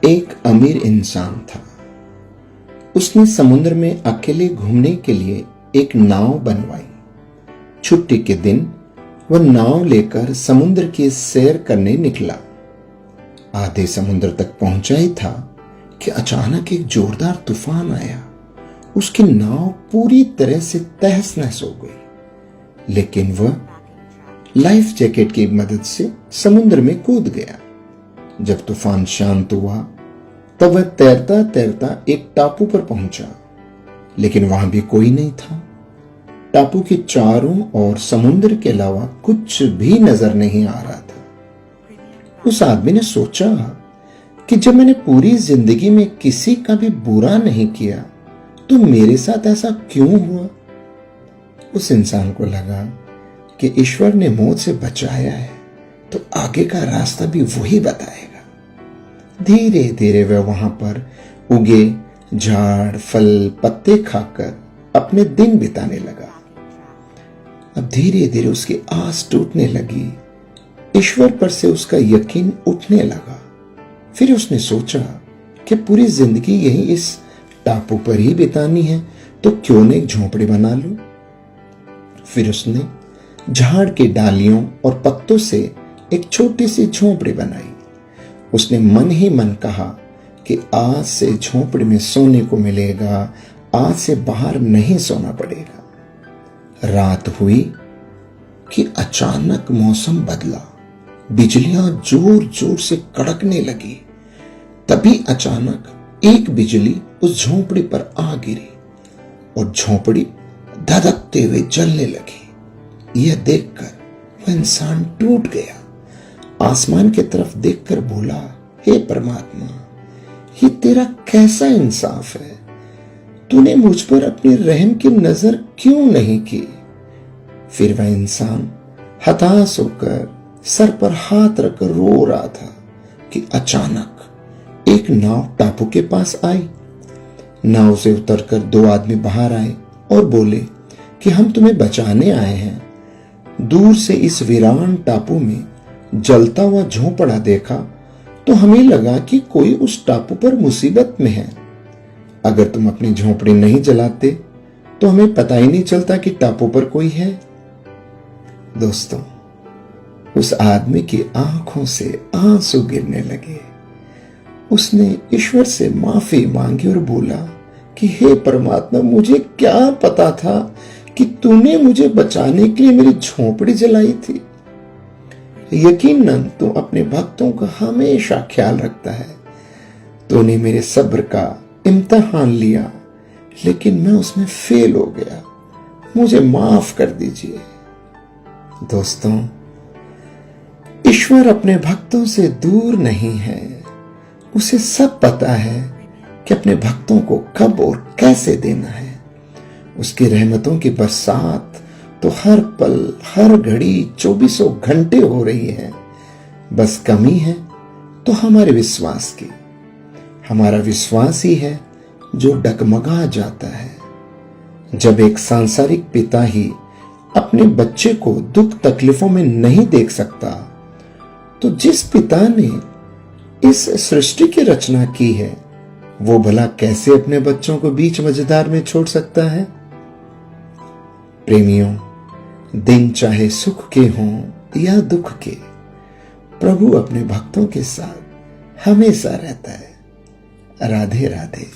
एक अमीर इंसान था। उसने समुद्र में अकेले घूमने के लिए एक नाव बनवाई। छुट्टी के दिन वह नाव लेकर समुद्र की सैर करने निकला। आधे समुद्र तक पहुंचा ही था कि अचानक एक जोरदार तूफान आया। उसकी नाव पूरी तरह से तहस नहस हो गई, लेकिन वह लाइफ जैकेट की मदद से समुद्र में कूद गया। जब तूफान शांत हुआ तब वह तैरता तैरता एक टापू पर पहुंचा, लेकिन वहां भी कोई नहीं था। टापू के चारों ओर समुद्र के अलावा कुछ भी नजर नहीं आ रहा था। उस आदमी ने सोचा कि जब मैंने पूरी जिंदगी में किसी का भी बुरा नहीं किया तो मेरे साथ ऐसा क्यों हुआ। उस इंसान को लगा कि ईश्वर ने मौत से बचाया है तो आगे का रास्ता भी वही बताएगा। धीरे धीरे वह वहां पर उगे झाड़ फल पत्ते खाकर अपने दिन बिताने लगा। अब धीरे धीरे उसकी आस टूटने लगी। ईश्वर पर से उसका यकीन उठने लगा। फिर उसने सोचा कि पूरी जिंदगी यही इस टापू पर ही बितानी है तो क्यों न एक झोंपड़ी बना लूं। फिर उसने झाड़ की डालियों और पत्तों से एक छोटी सी झोंपड़ी बनाई। उसने मन ही मन कहा कि आज से झोंपड़ी में सोने को मिलेगा, आज से बाहर नहीं सोना पड़ेगा। रात हुई कि अचानक मौसम बदला। बिजलियां जोर जोर से कड़कने लगी। तभी अचानक एक बिजली उस झोंपड़ी पर आ गिरी और झोंपड़ी धधकते हुए जलने लगी। यह देखकर वह इंसान टूट गया। आसमान की तरफ देखकर बोला, हे परमात्मा, ये तेरा कैसा इंसाफ है। तूने मुझ पर अपनी रहम की नजर क्यों नहीं की। फिर वह इंसान हताश होकर सर पर हाथ रखकर रो रहा था कि अचानक एक नाव टापू के पास आई। नाव से उतरकर दो आदमी बाहर आए और बोले कि हम तुम्हें बचाने आए हैं। दूर से इस वीरान टापू में जलता हुआ झोंपड़ा देखा तो हमें लगा कि कोई उस टापू पर मुसीबत में है। अगर तुम अपनी झोंपड़ी नहीं जलाते तो हमें पता ही नहीं चलता कि टापू पर कोई है। दोस्तों, उस आदमी की आंखों से आंसू गिरने लगे। उसने ईश्वर से माफी मांगी और बोला कि हे परमात्मा, मुझे क्या पता था कि तूने मुझे बचाने के लिए मेरी झोंपड़ी जलाई थी। यकीनन तू अपने भक्तों का हमेशा ख्याल रखता है। तूने मेरे सब्र का इम्तिहान लिया, लेकिन मैं उसमें फेल हो गया। मुझे माफ कर दीजिए। दोस्तों, ईश्वर अपने भक्तों से दूर नहीं है। उसे सब पता है कि अपने भक्तों को कब और कैसे देना है। उसकी रहमतों की बरसात तो हर पल हर घड़ी 24 घंटे हो रही है। बस कमी है तो हमारे विश्वास की। हमारा विश्वास ही है जो डगमगा जाता है। जब एक सांसारिक पिता ही अपने बच्चे को दुख तकलीफों में नहीं देख सकता तो जिस पिता ने इस सृष्टि की रचना की है वो भला कैसे अपने बच्चों को बीच मझधार में छोड़ सकता है। प्रेमियों, दिन चाहे सुख के हों या दुख के, प्रभु अपने भक्तों के साथ हमेशा रहता है। राधे राधे।